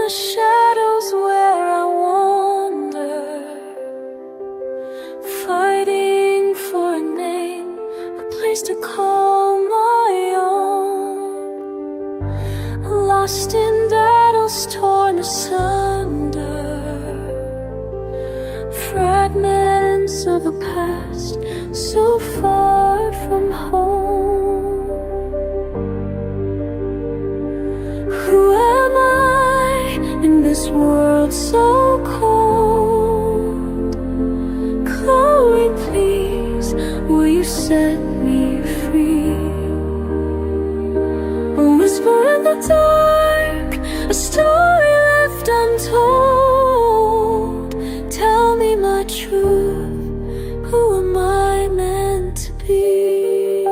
the shadows where I wander, fighting for a name, a place to call my own. Lost in battles torn asunder, fragments of a past so far from home. Who am I in this world so cold? Chloe, please, will you set me free? A whisper in the dark, a story left untold. Tell me my truth, who am I meant to be?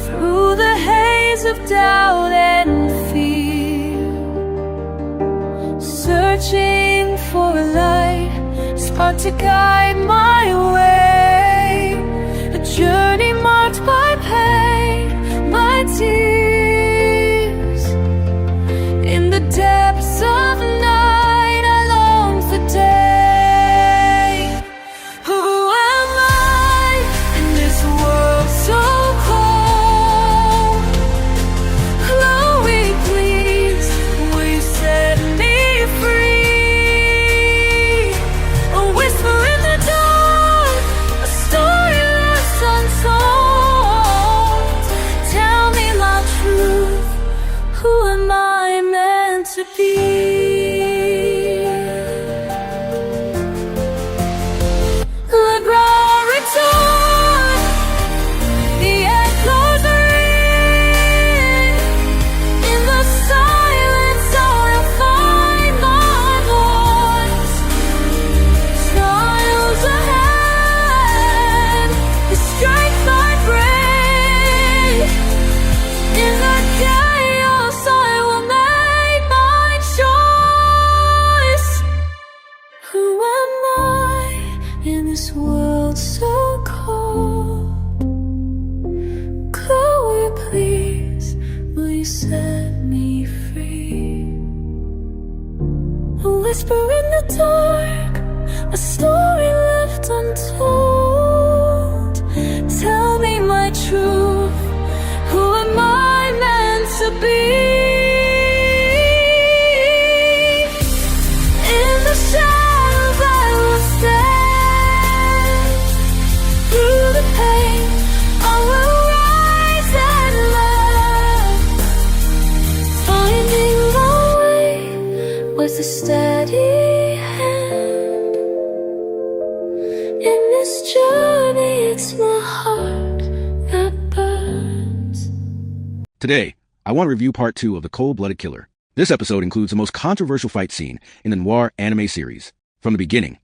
Through the haze of doubt and fear, searching for a light, spark to guide my way. A journey marked by pain, by tears. In the depths of night, I long for day. Who am I in this world so cold? Chloe, please, will you set me free? A whisper in the dark, a story left untold. Tell me my truth, who am I meant to be? The ground return, the echoes ring. In the silence I'll find my voice. Trials ahead, the strength I bring. In the chaos I will make my choice. Who am I in this world so cold? Chloe, please, will you set me free? A whisper in the dark, a story left untold. Tell me my truth, who am I meant to be? In the shadows I will stand. Through the pain I will rise and laugh. Finding my way with a steady hand. In this journey it's my heart that burns. Today, I want to review part 2 of The Cold-Blooded Killer. This episode includes the most controversial fight scene in the Noir anime series. From the beginning,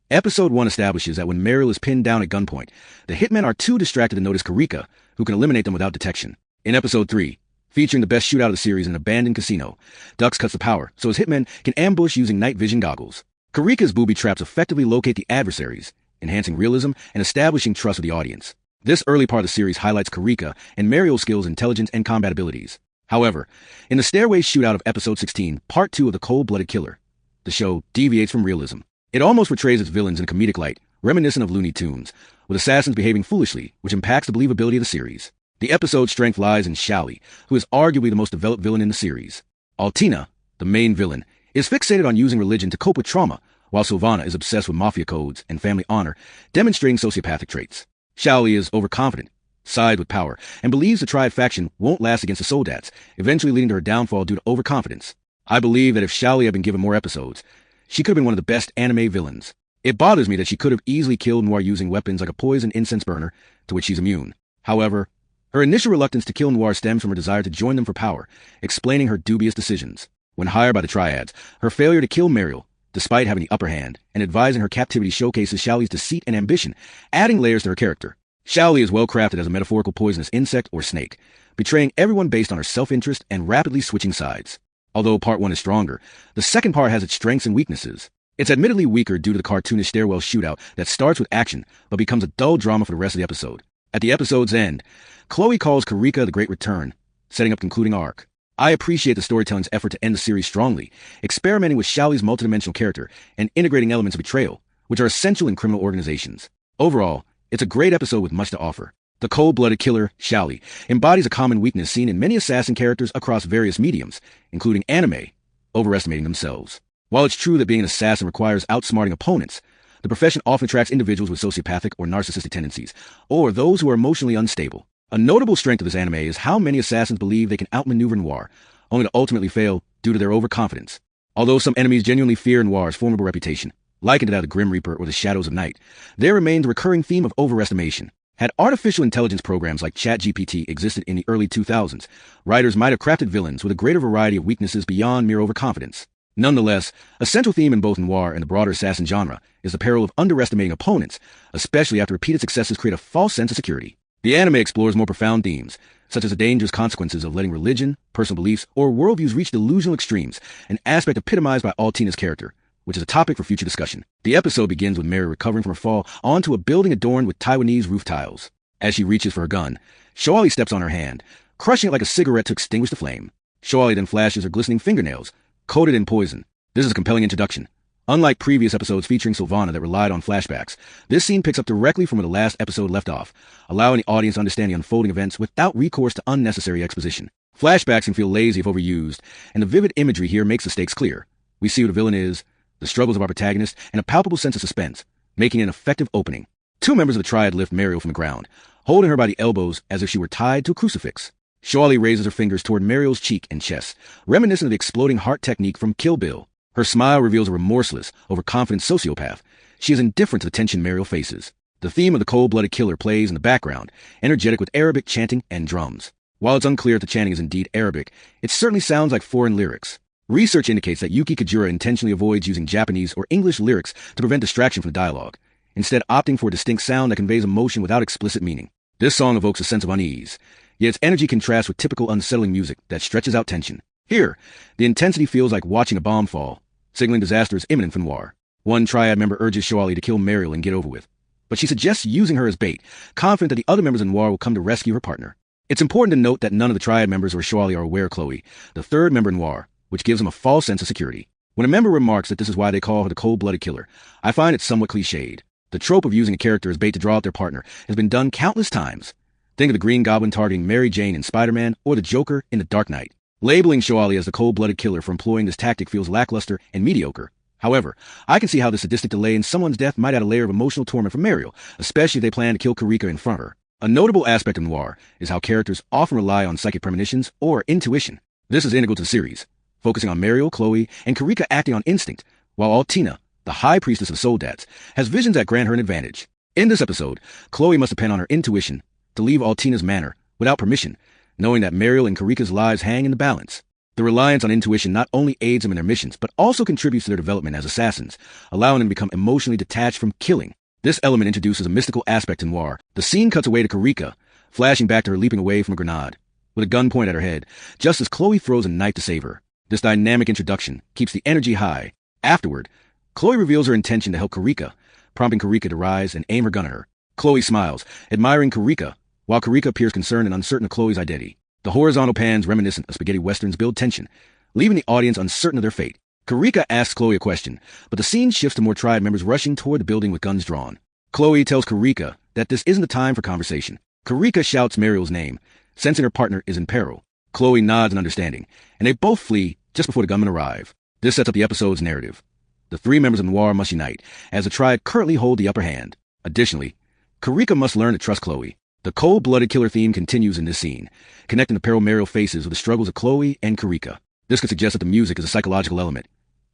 Episode 1 establishes that when Mariel is pinned down at gunpoint, the hitmen are too distracted to notice Karika, who can eliminate them without detection. In Episode 3, featuring the best shootout of the series in an abandoned casino, Dux cuts the power so his hitmen can ambush using night vision goggles. Karika's booby traps effectively locate the adversaries, enhancing realism and establishing trust with the audience. This early part of the series highlights Karika and Mariel's skills, intelligence, and combat abilities. However, in the stairway shootout of Episode 16, Part 2 of The Cold-Blooded Killer, the show deviates from realism. It almost portrays its villains in a comedic light, reminiscent of Looney Tunes, with assassins behaving foolishly, which impacts the believability of the series. The episode's strength lies in Xiaoli, who is arguably the most developed villain in the series. Altina, the main villain, is fixated on using religion to cope with trauma, while Sylvana is obsessed with mafia codes and family honor, demonstrating sociopathic traits. Xiaoli is overconfident, sides with power, and believes the Triad faction won't last against the Soldats, eventually leading to her downfall due to overconfidence. I believe that if Xiaoli had been given more episodes, she could have been one of the best anime villains. It bothers me that she could have easily killed Noir using weapons like a poison incense burner, to which she's immune. However, her initial reluctance to kill Noir stems from her desire to join them for power, explaining her dubious decisions. When hired by the Triads, her failure to kill Mariel, despite having the upper hand, and advising her captivity showcases Xiaoli's deceit and ambition, adding layers to her character. Xiaoli is well crafted as a metaphorical poisonous insect or snake, betraying everyone based on her self-interest and rapidly switching sides. Although part 1 is stronger, the second part has its strengths and weaknesses. It's admittedly weaker due to the cartoonish stairwell shootout that starts with action, but becomes a dull drama for the rest of the episode. At the episode's end, Chloe calls Karika the Great Return, setting up concluding arc. I appreciate the storytelling's effort to end the series strongly, experimenting with Xiaoli's multidimensional character and integrating elements of betrayal, which are essential in criminal organizations. Overall, it's a great episode with much to offer. The cold-blooded killer, Xiaoli, embodies a common weakness seen in many assassin characters across various mediums, including anime, overestimating themselves. While it's true that being an assassin requires outsmarting opponents, the profession often attracts individuals with sociopathic or narcissistic tendencies, or those who are emotionally unstable. A notable strength of this anime is how many assassins believe they can outmaneuver Noir, only to ultimately fail due to their overconfidence. Although some enemies genuinely fear Noir's formidable reputation, likened to that of the Grim Reaper or the Shadows of Night, there remains a recurring theme of overestimation. Had artificial intelligence programs like ChatGPT existed in the early 2000s, writers might have crafted villains with a greater variety of weaknesses beyond mere overconfidence. Nonetheless, a central theme in both Noir and the broader assassin genre is the peril of underestimating opponents, especially after repeated successes create a false sense of security. The anime explores more profound themes, such as the dangerous consequences of letting religion, personal beliefs, or worldviews reach delusional extremes, an aspect epitomized by Altina's character, which is a topic for future discussion. The episode begins with Mary recovering from her fall onto a building adorned with Taiwanese roof tiles. As she reaches for her gun, Xiaoli steps on her hand, crushing it like a cigarette to extinguish the flame. Xiaoli then flashes her glistening fingernails, coated in poison. This is a compelling introduction. Unlike previous episodes featuring Sylvana that relied on flashbacks, this scene picks up directly from where the last episode left off, allowing the audience to understand the unfolding events without recourse to unnecessary exposition. Flashbacks can feel lazy if overused, and the vivid imagery here makes the stakes clear. We see who the villain is, the struggles of our protagonist, and a palpable sense of suspense, making it an effective opening. Two members of the triad lift Mariel from the ground, holding her by the elbows as if she were tied to a crucifix. Xiaoli raises her fingers toward Mariel's cheek and chest, reminiscent of the exploding heart technique from Kill Bill. Her smile reveals a remorseless, overconfident sociopath. She is indifferent to the tension Mariel faces. The theme of the cold-blooded killer plays in the background, energetic with Arabic chanting and drums. While it's unclear if the chanting is indeed Arabic, it certainly sounds like foreign lyrics. Research indicates that Yuki Kajura intentionally avoids using Japanese or English lyrics to prevent distraction from the dialogue, instead opting for a distinct sound that conveys emotion without explicit meaning. This song evokes a sense of unease, yet its energy contrasts with typical unsettling music that stretches out tension. Here, the intensity feels like watching a bomb fall, signaling disaster is imminent for Noir. One triad member urges Xiaoli to kill Mariel and get over with, but she suggests using her as bait, confident that the other members of Noir will come to rescue her partner. It's important to note that none of the triad members or Xiaoli are aware of Chloe, the third member in Noir, which gives them a false sense of security. When a member remarks that this is why they call her the cold-blooded killer, I find it somewhat cliched. The trope of using a character as bait to draw out their partner has been done countless times. Think of the Green Goblin targeting Mary Jane in Spider-Man or the Joker in The Dark Knight. Labeling Xiaoli as the cold-blooded killer for employing this tactic feels lackluster and mediocre. However, I can see how the sadistic delay in someone's death might add a layer of emotional torment for Mariel, especially if they plan to kill Karika in front of her. A notable aspect of Noir is how characters often rely on psychic premonitions or intuition. This is integral to the series, focusing on Mariel, Chloe, and Karika acting on instinct, while Altina, the high priestess of Soldats, has visions that grant her an advantage. In this episode, Chloe must depend on her intuition to leave Altina's manor without permission, knowing that Mariel and Karika's lives hang in the balance. The reliance on intuition not only aids them in their missions, but also contributes to their development as assassins, allowing them to become emotionally detached from killing. This element introduces a mystical aspect to Noir. The scene cuts away to Karika, flashing back to her leaping away from a grenade, with a gun pointed at her head, just as Chloe throws a knife to save her. This dynamic introduction keeps the energy high. Afterward, Chloe reveals her intention to help Karika, prompting Karika to rise and aim her gun at her. Chloe smiles, admiring Karika, while Karika appears concerned and uncertain of Chloe's identity. The horizontal pans reminiscent of spaghetti westerns build tension, leaving the audience uncertain of their fate. Karika asks Chloe a question, but the scene shifts to more triad members rushing toward the building with guns drawn. Chloe tells Karika that this isn't the time for conversation. Karika shouts Mariel's name, sensing her partner is in peril. Chloe nods in understanding, and they both flee just before the gunmen arrive. This sets up the episode's narrative. The three members of Noir must unite, as the triad currently hold the upper hand. Additionally, Karika must learn to trust Chloe. The cold-blooded killer theme continues in this scene, connecting the peril Mariel faces with the struggles of Chloe and Karika. This could suggest that the music is a psychological element,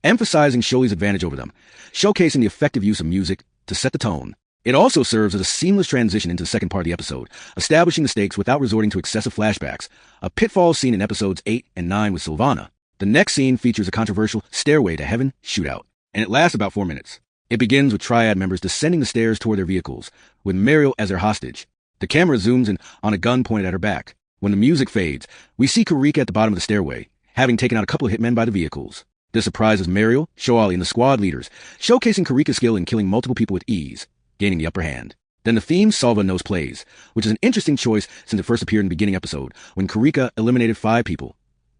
emphasizing Xiaoli's advantage over them, showcasing the effective use of music to set the tone. It also serves as a seamless transition into the second part of the episode, establishing the stakes without resorting to excessive flashbacks, a pitfall seen in episodes 8 and 9 with Sylvana. The next scene features a controversial Stairway to Heaven shootout, and it lasts about 4 minutes. It begins with triad members descending the stairs toward their vehicles, with Mariel as their hostage. The camera zooms in on a gun pointed at her back. When the music fades, we see Karika at the bottom of the stairway, having taken out a couple of hitmen by the vehicles. This surprises Mariel, Xiaoli, and the squad leaders, showcasing Karika's skill in killing multiple people with ease, gaining the upper hand. Then the theme Salva Nos plays, which is an interesting choice since it first appeared in the beginning episode, when Karika eliminated 5 people,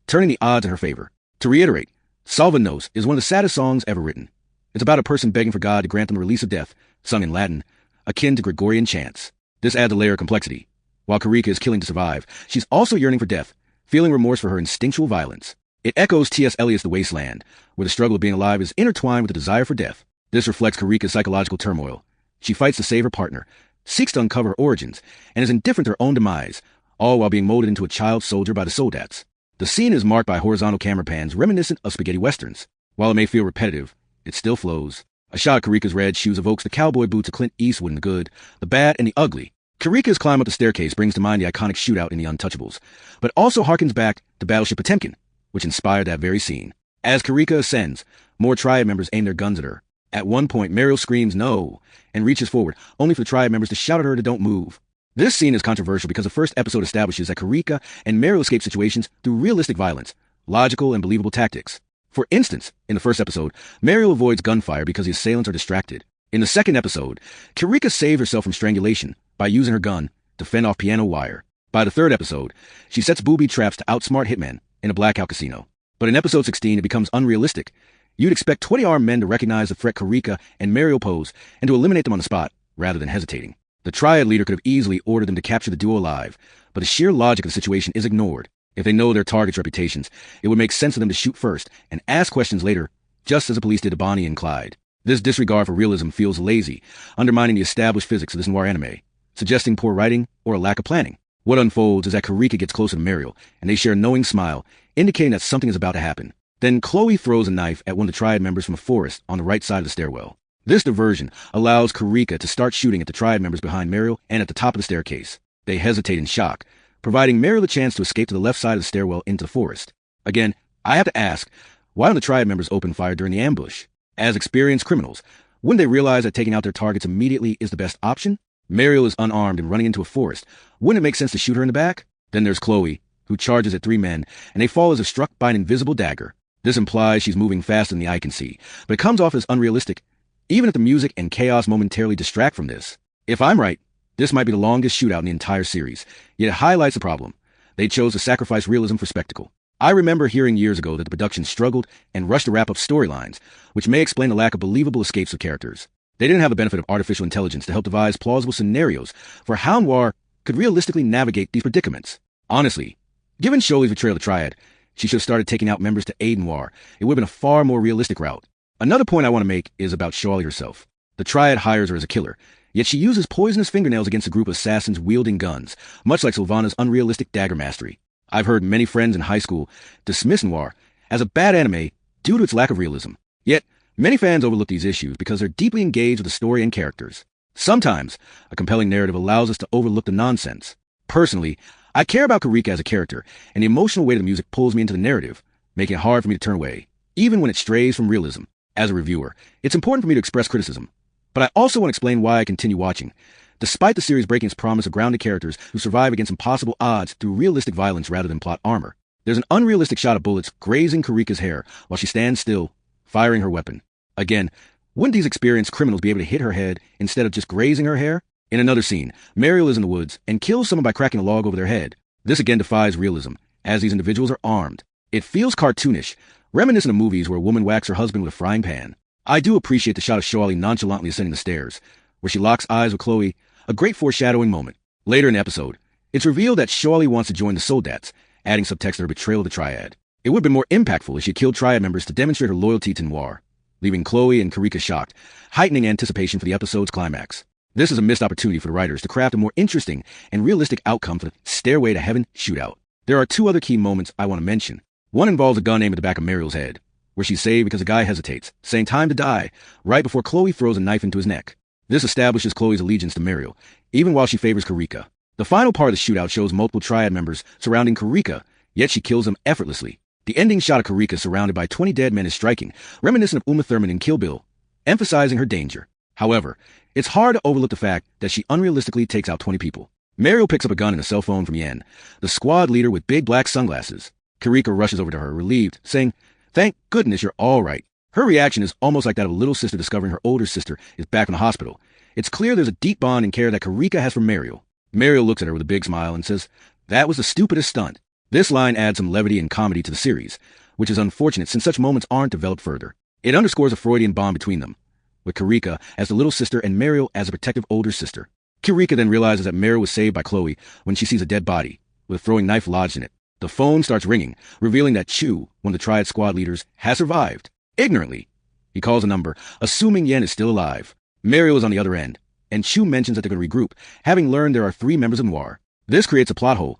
turning the odds in her favor. To reiterate, Salva Nos is one of the saddest songs ever written. It's about a person begging for God to grant them the release of death, sung in Latin, akin to Gregorian chants. This adds a layer of complexity. While Karika is killing to survive, she's also yearning for death, feeling remorse for her instinctual violence. It echoes T.S. Eliot's The Wasteland, where the struggle of being alive is intertwined with the desire for death. This reflects Karika's psychological turmoil. She fights to save her partner, seeks to uncover her origins, and is indifferent to her own demise, all while being molded into a child soldier by the soldats. The scene is marked by horizontal camera pans reminiscent of spaghetti westerns. While it may feel repetitive, it still flows. A shot of Karika's red shoes evokes the cowboy boots of Clint Eastwood in the good, the bad, and the ugly. Karika's climb up the staircase brings to mind the iconic shootout in The Untouchables, but also harkens back to Battleship Potemkin, which inspired that very scene. As Karika ascends, more Triad members aim their guns at her. At one point, Mariel screams no and reaches forward, only for the Triad members to shout at her to don't move. This scene is controversial because the first episode establishes that Karika and Mariel escape situations through realistic violence, logical and believable tactics. For instance, in the first episode, Mariel avoids gunfire because the assailants are distracted. In the second episode, Karika saves herself from strangulation by using her gun to fend off piano wire. By the third episode, she sets booby traps to outsmart hitmen in a blackout casino. But in episode 16, it becomes unrealistic. You'd expect 20 armed men to recognize the threat Karika and Mariel pose and to eliminate them on the spot, rather than hesitating. The Triad leader could have easily ordered them to capture the duo alive, but the sheer logic of the situation is ignored. If they know their target's reputations, it would make sense for them to shoot first and ask questions later, just as the police did to Bonnie and Clyde. This disregard for realism feels lazy, undermining the established physics of this noir anime, suggesting poor writing or a lack of planning. What unfolds is that Karika gets closer to Mariel, and they share a knowing smile, indicating that something is about to happen. Then Chloe throws a knife at one of the Triad members from a forest on the right side of the stairwell. This diversion allows Karika to start shooting at the Triad members behind Mariel and at the top of the staircase. They hesitate in shock, providing Mariel a chance to escape to the left side of the stairwell into the forest. Again, I have to ask, why don't the Triad members open fire during the ambush? As experienced criminals, wouldn't they realize that taking out their targets immediately is the best option? Mariel is unarmed and running into a forest. Wouldn't it make sense to shoot her in the back? Then there's Chloe, who charges at 3 men, and they fall as if struck by an invisible dagger. This implies she's moving faster than the eye can see, but it comes off as unrealistic, even if the music and chaos momentarily distract from this. If I'm right, this might be the longest shootout in the entire series, yet it highlights the problem. They chose to sacrifice realism for spectacle. I remember hearing years ago that the production struggled and rushed to wrap up storylines, which may explain the lack of believable escapes of characters. They didn't have the benefit of artificial intelligence to help devise plausible scenarios for how Noir could realistically navigate these predicaments. Honestly, given Sholey's betrayal of the Triad, she should have started taking out members to aid Noir. It would have been a far more realistic route. Another point I want to make is about Shawley herself. The Triad hires her as a killer, yet she uses poisonous fingernails against a group of assassins wielding guns, much like Sylvana's unrealistic dagger mastery. I've heard many friends in high school dismiss Noir as a bad anime due to its lack of realism. Yet, many fans overlook these issues because they're deeply engaged with the story and characters. Sometimes, a compelling narrative allows us to overlook the nonsense. Personally, I care about Karika as a character, and the emotional weight of the music pulls me into the narrative, making it hard for me to turn away, even when it strays from realism. As a reviewer, it's important for me to express criticism, but I also want to explain why I continue watching. Despite the series breaking its promise of grounded characters who survive against impossible odds through realistic violence rather than plot armor, there's an unrealistic shot of bullets grazing Karika's hair while she stands still, firing her weapon. Again, wouldn't these experienced criminals be able to hit her head instead of just grazing her hair? In another scene, Mariel is in the woods and kills someone by cracking a log over their head. This again defies realism, as these individuals are armed. It feels cartoonish, reminiscent of movies where a woman whacks her husband with a frying pan. I do appreciate the shot of Shawley nonchalantly ascending the stairs, where she locks eyes with Chloe, a great foreshadowing moment. Later in the episode, it's revealed that Shawley wants to join the Soldats, adding subtext to her betrayal of the Triad. It would have been more impactful if she killed Triad members to demonstrate her loyalty to Noir, leaving Chloe and Karika shocked, heightening anticipation for the episode's climax. This is a missed opportunity for the writers to craft a more interesting and realistic outcome for the Stairway to Heaven shootout. There are 2 other key moments I want to mention. One involves a gun aimed at the back of Mariel's head, where she's saved because a guy hesitates, saying time to die, right before Chloe throws a knife into his neck. This establishes Chloe's allegiance to Mariel, even while she favors Karika. The final part of the shootout shows multiple Triad members surrounding Karika, yet she kills them effortlessly. The ending shot of Karika surrounded by 20 dead men is striking, reminiscent of Uma Thurman in Kill Bill, emphasizing her danger. However, it's hard to overlook the fact that she unrealistically takes out 20 people. Mariel picks up a gun and a cell phone from Yen, the squad leader with big black sunglasses. Karika rushes over to her, relieved, saying, "Thank goodness you're all right." Her reaction is almost like that of a little sister discovering her older sister is back in the hospital. It's clear there's a deep bond and care that Karika has for Mariel. Mariel looks at her with a big smile and says, "That was the stupidest stunt." This line adds some levity and comedy to the series, which is unfortunate since such moments aren't developed further. It underscores a Freudian bond between them, with Karika as the little sister and Mariel as a protective older sister. Karika then realizes that Mariel was saved by Chloe when she sees a dead body, with a throwing knife lodged in it. The phone starts ringing, revealing that Chu, one of the Triad squad leaders, has survived. Ignorantly, he calls a number, assuming Yen is still alive. Mariel is on the other end, and Chu mentions that they're going to regroup, having learned there are 3 members of Noir. This creates a plot hole.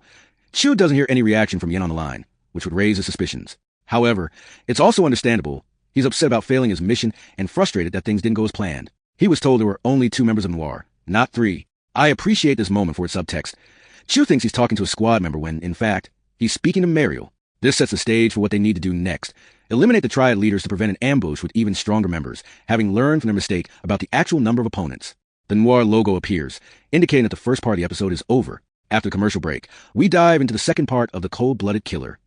Chu doesn't hear any reaction from Yen on the line, which would raise his suspicions. However, it's also understandable. He's upset about failing his mission and frustrated that things didn't go as planned. He was told there were only 2 members of Noir, not 3. I appreciate this moment for its subtext. Chu thinks he's talking to a squad member when, in fact, he's speaking to Mariel. This sets the stage for what they need to do next. Eliminate the Triad leaders to prevent an ambush with even stronger members, having learned from their mistake about the actual number of opponents. The Noir logo appears, indicating that the first part of the episode is over. After the commercial break, we dive into the second part of The Cold-Blooded Killer.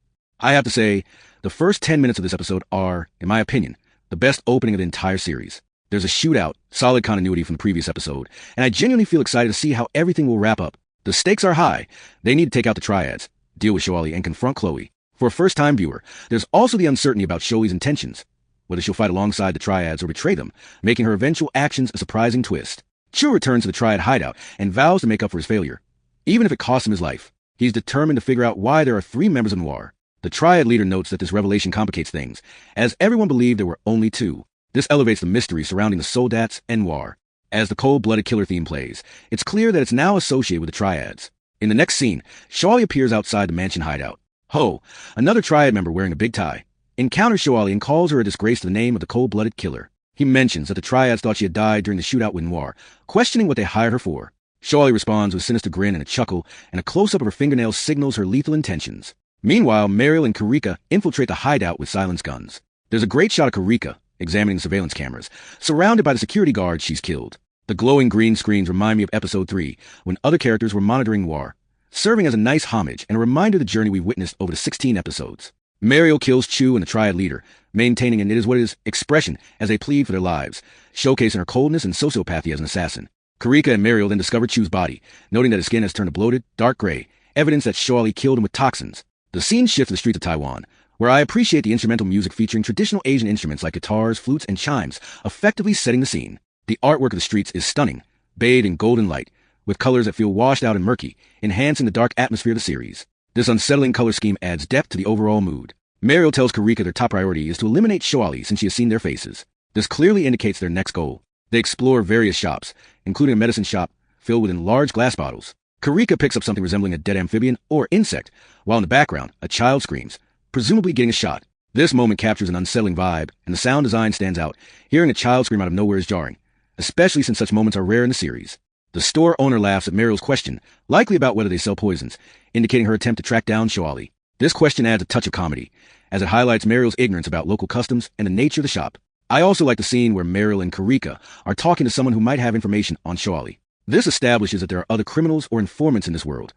I have to say, the first 10 minutes of this episode are, in my opinion, the best opening of the entire series. There's a shootout, solid continuity from the previous episode, and I genuinely feel excited to see how everything will wrap up. The stakes are high. They need to take out the Triads, deal with Shoali, and confront Chloe. For a first-time viewer, there's also the uncertainty about Shoali's intentions, whether she'll fight alongside the Triads or betray them, making her eventual actions a surprising twist. Chu returns to the Triad hideout and vows to make up for his failure. Even if it costs him his life, he's determined to figure out why there are 3 members of Noir. The Triad leader notes that this revelation complicates things, as everyone believed there were only 2. This elevates the mystery surrounding the Soldats and Noir. As the Cold-Blooded Killer theme plays, it's clear that it's now associated with the Triads. In the next scene, Shoali appears outside the mansion hideout. Ho, another Triad member wearing a big tie, encounters Shoali and calls her a disgrace to the name of the Cold-Blooded Killer. He mentions that the Triads thought she had died during the shootout with Noir, questioning what they hired her for. Shoali responds with a sinister grin and a chuckle, and a close-up of her fingernails signals her lethal intentions. Meanwhile, Mariel and Karika infiltrate the hideout with silenced guns. There's a great shot of Karika, examining the surveillance cameras, surrounded by the security guards she's killed. The glowing green screens remind me of Episode 3, when other characters were monitoring Noir, serving as a nice homage and a reminder of the journey we've witnessed over the 16 episodes. Mariel kills Chu and the Triad leader, maintaining an it-is-what-it-is expression as they plead for their lives, showcasing her coldness and sociopathy as an assassin. Karika and Mariel then discover Chu's body, noting that his skin has turned a bloated, dark gray, evidence that Shoali killed him with toxins. The scene shifts to the streets of Taiwan, where I appreciate the instrumental music featuring traditional Asian instruments like guitars, flutes, and chimes, effectively setting the scene. The artwork of the streets is stunning, bathed in golden light, with colors that feel washed out and murky, enhancing the dark atmosphere of the series. This unsettling color scheme adds depth to the overall mood. Mariel tells Karika their top priority is to eliminate Shoali since she has seen their faces. This clearly indicates their next goal. They explore various shops, including a medicine shop filled with large glass bottles. Karika picks up something resembling a dead amphibian or insect, while in the background, a child screams, presumably getting a shot. This moment captures an unsettling vibe, and the sound design stands out. Hearing a child scream out of nowhere is jarring, especially since such moments are rare in the series. The store owner laughs at Mariel's question, likely about whether they sell poisons, indicating her attempt to track down Shoali. This question adds a touch of comedy, as it highlights Mariel's ignorance about local customs and the nature of the shop. I also like the scene where Mariel and Karika are talking to someone who might have information on Shoali. This establishes that there are other criminals or informants in this world,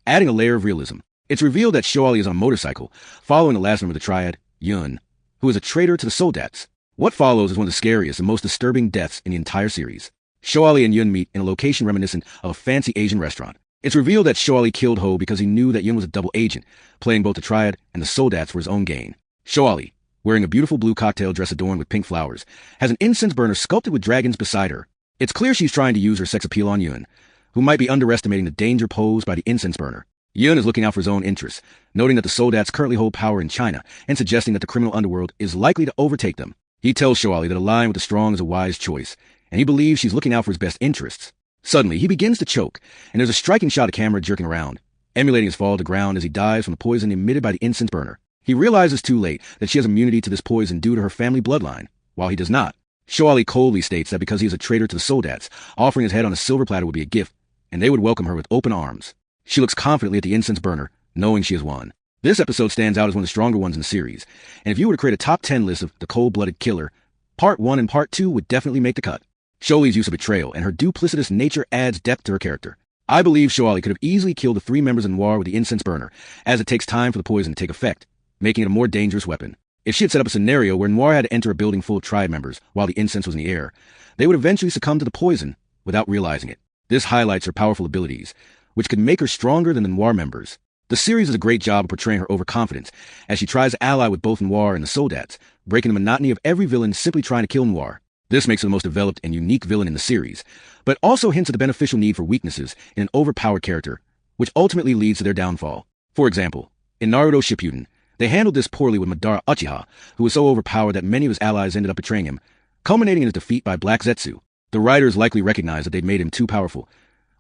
adding a layer of realism. It's revealed that Shoali is on a motorcycle, following the last member of the Triad, Yun, who is a traitor to the Soldats. What follows is one of the scariest and most disturbing deaths in the entire series. Shoali and Yun meet in a location reminiscent of a fancy Asian restaurant. It's revealed that Shoali killed Ho because he knew that Yun was a double agent, playing both the Triad and the Soldats for his own gain. Shoali, wearing a beautiful blue cocktail dress adorned with pink flowers, has an incense burner sculpted with dragons beside her. It's clear she's trying to use her sex appeal on Yun, who might be underestimating the danger posed by the incense burner. Yun is looking out for his own interests, noting that the Soldats currently hold power in China and suggesting that the criminal underworld is likely to overtake them. He tells Shoali that aligning with the strong is a wise choice, and he believes she's looking out for his best interests. Suddenly, he begins to choke, and there's a striking shot of camera jerking around, emulating his fall to the ground as he dies from the poison emitted by the incense burner. He realizes too late that she has immunity to this poison due to her family bloodline, while he does not. Shoali coldly states that because he is a traitor to the Soldats, offering his head on a silver platter would be a gift, and they would welcome her with open arms. She looks confidently at the incense burner, knowing she has won. This episode stands out as one of the stronger ones in the series, and if you were to create a top 10 list of The Cold-Blooded Killer, Part 1 and Part 2 would definitely make the cut. Shoali's use of betrayal and her duplicitous nature adds depth to her character. I believe Shoali could have easily killed the 3 members of Noir with the incense burner, as it takes time for the poison to take effect, making it a more dangerous weapon. If she had set up a scenario where Noir had to enter a building full of Triad members while the incense was in the air, they would eventually succumb to the poison, without realizing it. This highlights her powerful abilities, which could make her stronger than the Noir members. The series does a great job of portraying her overconfidence as she tries to ally with both Noir and the Soldats, breaking the monotony of every villain simply trying to kill Noir. This makes her the most developed and unique villain in the series, but also hints at the beneficial need for weaknesses in an overpowered character, which ultimately leads to their downfall. For example, in Naruto Shippuden, they handled this poorly with Madara Uchiha, who was so overpowered that many of his allies ended up betraying him, culminating in his defeat by Black Zetsu. The writers likely recognized that they'd made him too powerful,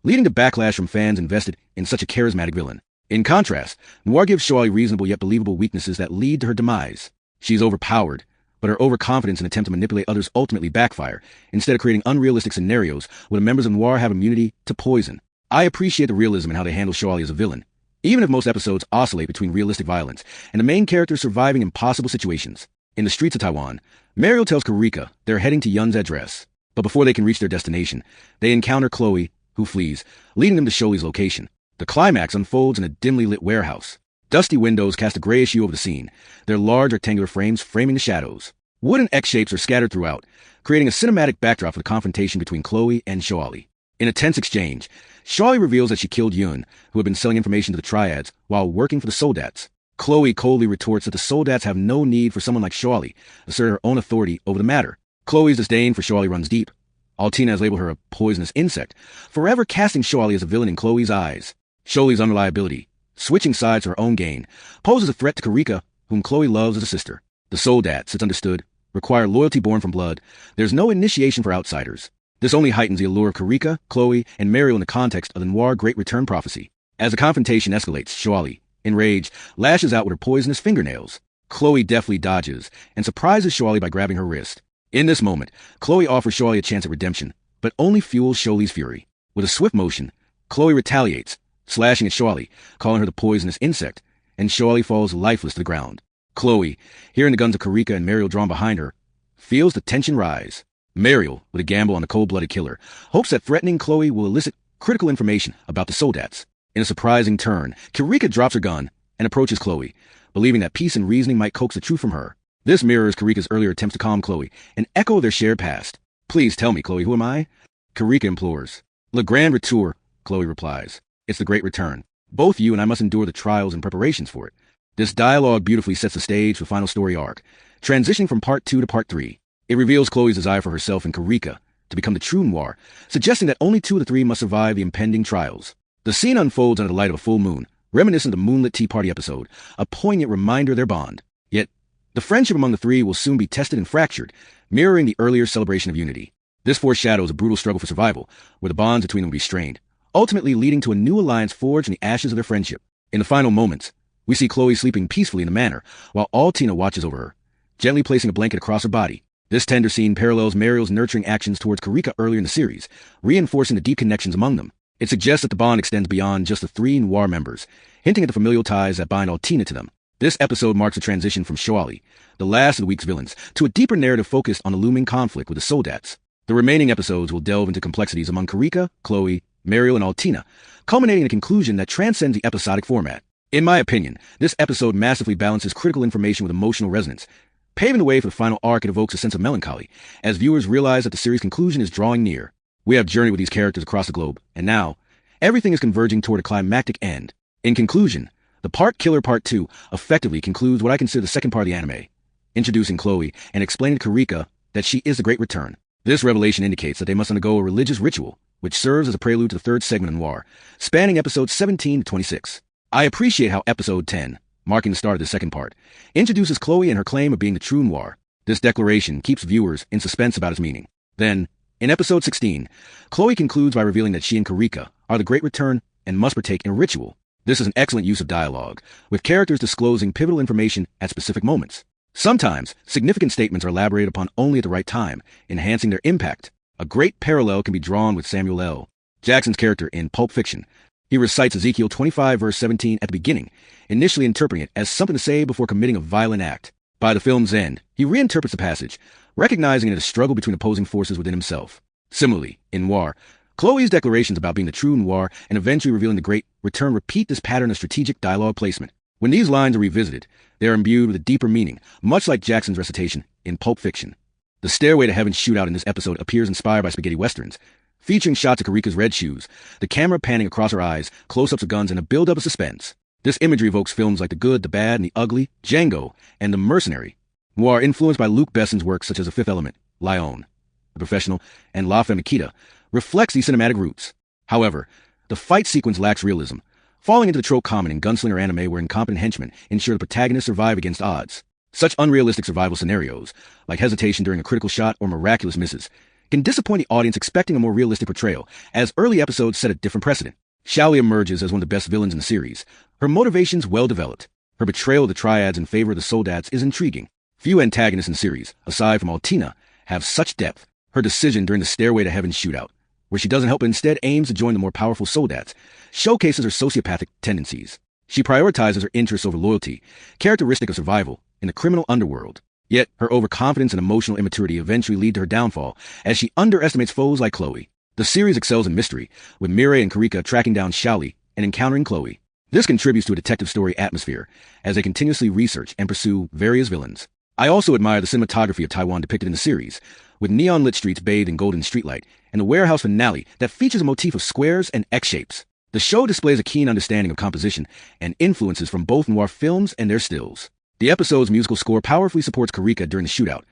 leading to backlash from fans invested in such a charismatic villain. In contrast, Noir gives Shoali reasonable yet believable weaknesses that lead to her demise. She's overpowered, but her overconfidence and attempt to manipulate others ultimately backfire, instead of creating unrealistic scenarios where the members of Noir have immunity to poison. I appreciate the realism in how they handle Shoali as a villain, even if most episodes oscillate between realistic violence and the main character surviving impossible situations. In the streets of Taiwan, Mariel tells Kurika they're heading to Yun's address, but before they can reach their destination, they encounter Chloe, who flees, leading them to Shoali's location. The climax unfolds in a dimly lit warehouse. Dusty windows cast a grayish hue over the scene, their large rectangular frames framing the shadows. Wooden X-shapes are scattered throughout, creating a cinematic backdrop for the confrontation between Chloe and Shoali. In a tense exchange, Shoali reveals that she killed Yun, who had been selling information to the Triads while working for the Soldats. Chloe coldly retorts that the Soldats have no need for someone like Shoali, asserting her own authority over the matter. Chloe's disdain for Shoali runs deep. Altina has labeled her a poisonous insect, forever casting Shoali as a villain in Chloe's eyes. Shoali's unreliability, switching sides for her own gain, poses a threat to Kurika, whom Chloe loves as a sister. The Soldats, it's understood, require loyalty born from blood. There's no initiation for outsiders. This only heightens the allure of Kurika, Chloe, and Mariel in the context of the Noir Great Return prophecy. As the confrontation escalates, Shoali, enraged, lashes out with her poisonous fingernails. Chloe deftly dodges and surprises Shoali by grabbing her wrist. In this moment, Chloe offers Shoali a chance at redemption, but only fuels Shoali's fury. With a swift motion, Chloe retaliates, slashing at Shoali, calling her the poisonous insect, and Shoali falls lifeless to the ground. Chloe, hearing the guns of Kurika and Mariel drawn behind her, feels the tension rise. Mariel, with a gamble on the cold-blooded killer, hopes that threatening Chloe will elicit critical information about the Soldats. In a surprising turn, Kurika drops her gun and approaches Chloe, believing that peace and reasoning might coax the truth from her. This mirrors Kurika's earlier attempts to calm Chloe and echo their shared past. "Please tell me, Chloe, who am I?" Kurika implores. "Le Grand Retour," Chloe replies. "It's the Great Return. Both you and I must endure the trials and preparations for it." This dialogue beautifully sets the stage for the final story arc, transitioning from part 2 to part 3. It reveals Chloe's desire for herself and Kurika to become the true Noir, suggesting that only 2 of the 3 must survive the impending trials. The scene unfolds under the light of a full moon, reminiscent of the Moonlit Tea Party episode, a poignant reminder of their bond. Yet, the friendship among the 3 will soon be tested and fractured, mirroring the earlier celebration of unity. This foreshadows a brutal struggle for survival, where the bonds between them will be strained, ultimately leading to a new alliance forged in the ashes of their friendship. In the final moments, we see Chloe sleeping peacefully in the manor, while Altina watches over her, gently placing a blanket across her body. This tender scene parallels Mariel's nurturing actions towards Kurika earlier in the series, reinforcing the deep connections among them. It suggests that the bond extends beyond just the 3 Noir members, hinting at the familial ties that bind Altina to them. This episode marks a transition from Shoali, the last of the week's villains, to a deeper narrative focused on the looming conflict with the Soldats. The remaining episodes will delve into complexities among Kurika, Chloe, Mariel, and Altina, culminating in a conclusion that transcends the episodic format. In my opinion, this episode masterfully balances critical information with emotional resonance, paving the way for the final arc. It evokes a sense of melancholy, as viewers realize that the series' conclusion is drawing near. We have journeyed with these characters across the globe, and now, everything is converging toward a climactic end. In conclusion, The Part Killer Part 2 effectively concludes what I consider the second part of the anime, introducing Chloe and explaining to Kurika that she is the Great Return. This revelation indicates that they must undergo a religious ritual, which serves as a prelude to the third segment of Noir, spanning episodes 17 to 26. I appreciate how episode 10, marking the start of the second part, introduces Chloe and her claim of being the true Noir. This declaration keeps viewers in suspense about its meaning. Then, in episode 16, Chloe concludes by revealing that she and Kurika are the Great Return and must partake in a ritual. This is an excellent use of dialogue, with characters disclosing pivotal information at specific moments. Sometimes, significant statements are elaborated upon only at the right time, enhancing their impact. A great parallel can be drawn with Samuel L. Jackson's character in Pulp Fiction. He recites Ezekiel 25 verse 17 at the beginning, initially interpreting it as something to say before committing a violent act. By the film's end, he reinterprets the passage, recognizing it as a struggle between opposing forces within himself. Similarly, in Noir, Chloe's declarations about being the true Noir and eventually revealing the Great Return repeat this pattern of strategic dialogue placement. When these lines are revisited, they are imbued with a deeper meaning, much like Jackson's recitation in Pulp Fiction. The Stairway to Heaven shootout in this episode appears inspired by spaghetti westerns, featuring shots of Karika's red shoes, the camera panning across her eyes, close-ups of guns, and a build-up of suspense. This imagery evokes films like The Good, the Bad, and the Ugly, Django, and The Mercenary. Noir, influenced by Luc Besson's works such as The Fifth Element, Lion, The Professional, and La Femme Nikita, reflects these cinematic roots. However, the fight sequence lacks realism, falling into the trope common in gunslinger anime where incompetent henchmen ensure the protagonists survive against odds. Such unrealistic survival scenarios, like hesitation during a critical shot or miraculous misses, can disappoint the audience expecting a more realistic portrayal, as early episodes set a different precedent. Xiaoli emerges as one of the best villains in the series. Her motivations well-developed. Her betrayal of the triads in favor of the soldats is intriguing. Few antagonists in the series, aside from Altina, have such depth. Her decision during the Stairway to Heaven shootout, where she doesn't help but instead aims to join the more powerful soldats, showcases her sociopathic tendencies. She prioritizes her interests over loyalty, characteristic of survival in the criminal underworld. Yet, her overconfidence and emotional immaturity eventually lead to her downfall, as she underestimates foes like Chloe. The series excels in mystery, with Mireille and Karika tracking down Xiaoli and encountering Chloe. This contributes to a detective story atmosphere, as they continuously research and pursue various villains. I also admire the cinematography of Taiwan depicted in the series, with neon-lit streets bathed in golden streetlight, and the warehouse finale that features a motif of squares and X-shapes. The show displays a keen understanding of composition and influences from both noir films and their stills. The episode's musical score powerfully supports Karika during the shootout,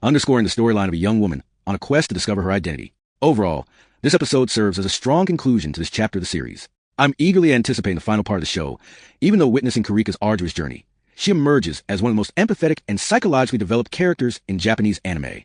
underscoring the storyline of a young woman on a quest to discover her identity. Overall, this episode serves as a strong conclusion to this chapter of the series. I'm eagerly anticipating the final part of the show, even though witnessing Karika's arduous journey. She emerges as one of the most empathetic and psychologically developed characters in Japanese anime.